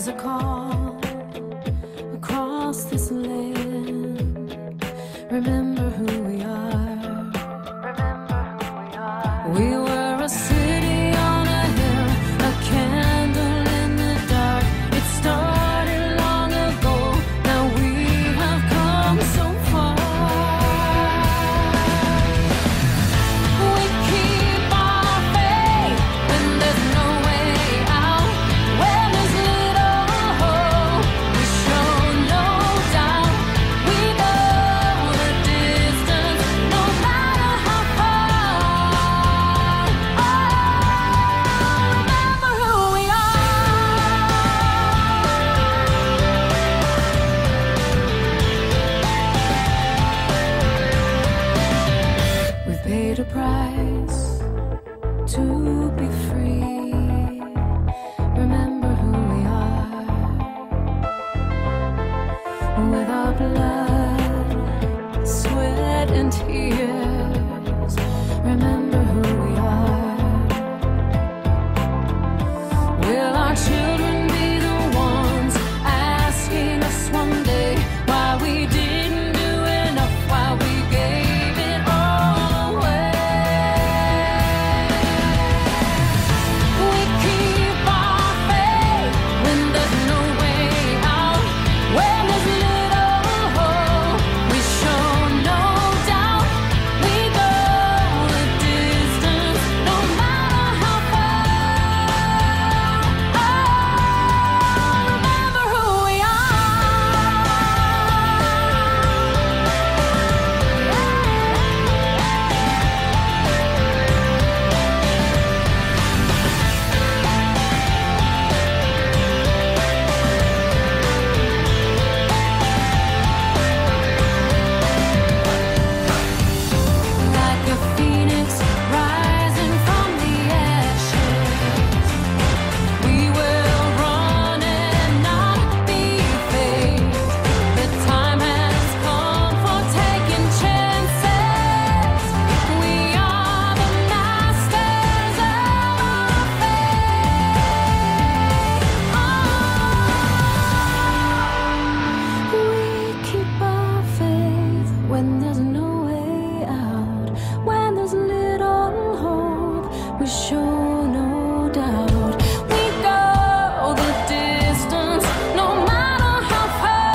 There's a call across this land. Remember who we are. We were a city on a hill, a candle in the dark. It started long ago. Now we have come so far. We keep our faith when there's no way out. When there's little hope, we show no doubt. We go the distance, no matter how far. Oh, remember who we are. We've paid a price to be free. Remember who we are. With our blood, sweat and tears. Remember who we are. Will our children be the ones asking us one day why we didn't do enough, why we gave it all away? We keep our faith when there's no way out. When there's little hope, we show no doubt. We go the distance, no matter how far. Oh, remember who we are. Like a phoenix rising from the ashes, we will run and not be fazed. The time has come for taking chances. We are the masters of our fate. We keep our faith when there's no way out. When there's little hope, we show no doubt. We go the distance, no matter how far.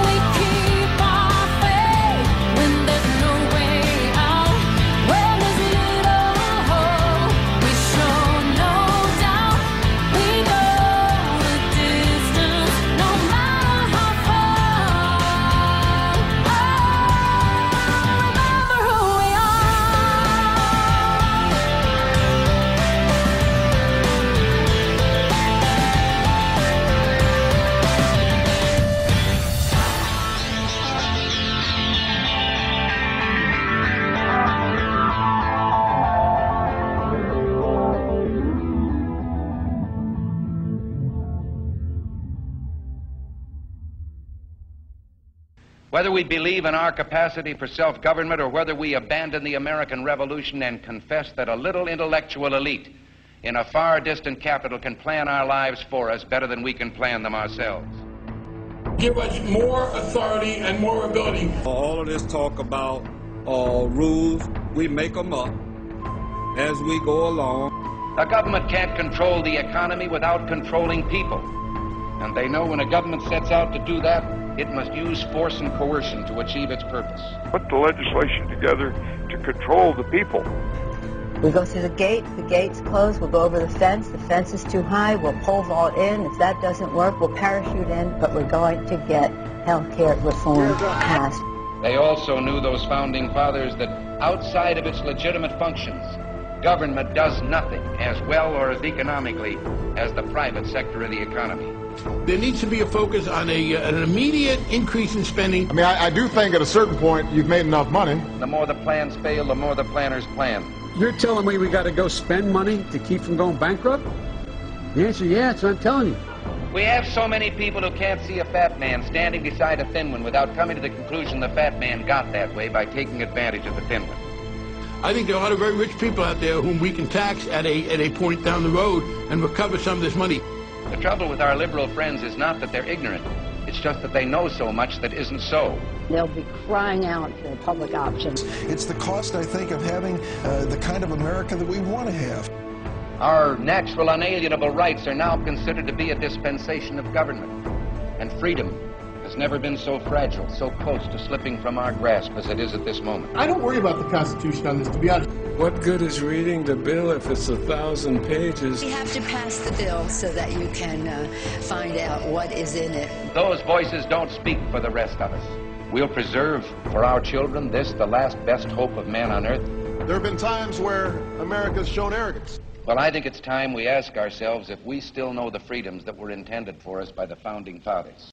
We keep our faith when there's no way out. When there's little hope, we show no doubt. We go the distance, no matter how far. Oh, remember who we are. Whether we believe in our capacity for self-government or whether we abandon the American Revolution and confess that a little intellectual elite in a far distant capital can plan our lives for us better than we can plan them ourselves. Give us more authority and more ability. All of this talk about rules, we make them up as we go along. A government can't control the economy without controlling people. And they know when a government sets out to do that, it must use force and coercion to achieve its purpose. Put the legislation together to control the people. We go through the gate's closed, we'll go over the fence is too high, we'll pole vault in. If that doesn't work, we'll parachute in, but we're going to get health care reform passed. They also knew, those founding fathers, that outside of its legitimate functions, government does nothing as well or as economically as the private sector of the economy. There needs to be a focus on an immediate increase in spending. I mean, I do think at a certain point you've made enough money. The more the plans fail, the more the planners plan. You're telling me we got to go spend money to keep from going bankrupt? The answer, yeah, that's what I'm telling you. We have so many people who can't see a fat man standing beside a thin one without coming to the conclusion the fat man got that way by taking advantage of the thin one. I think there are a lot of very rich people out there whom we can tax at a point down the road and recover some of this money. The trouble with our liberal friends is not that they're ignorant. It's just that they know so much that isn't so. They'll be crying out for public options. It's the cost, I think, of having the kind of America that we want to have. Our natural unalienable rights are now considered to be a dispensation of government. And freedom has never been so fragile, so close to slipping from our grasp as it is at this moment. I don't worry about the Constitution on this, to be honest. What good is reading the bill if it's 1,000 pages? We have to pass the bill so that you can find out what is in it. Those voices don't speak for the rest of us. We'll preserve for our children this, the last best hope of man on earth. There have been times where America's shown arrogance. Well, I think it's time we ask ourselves if we still know the freedoms that were intended for us by the Founding Fathers.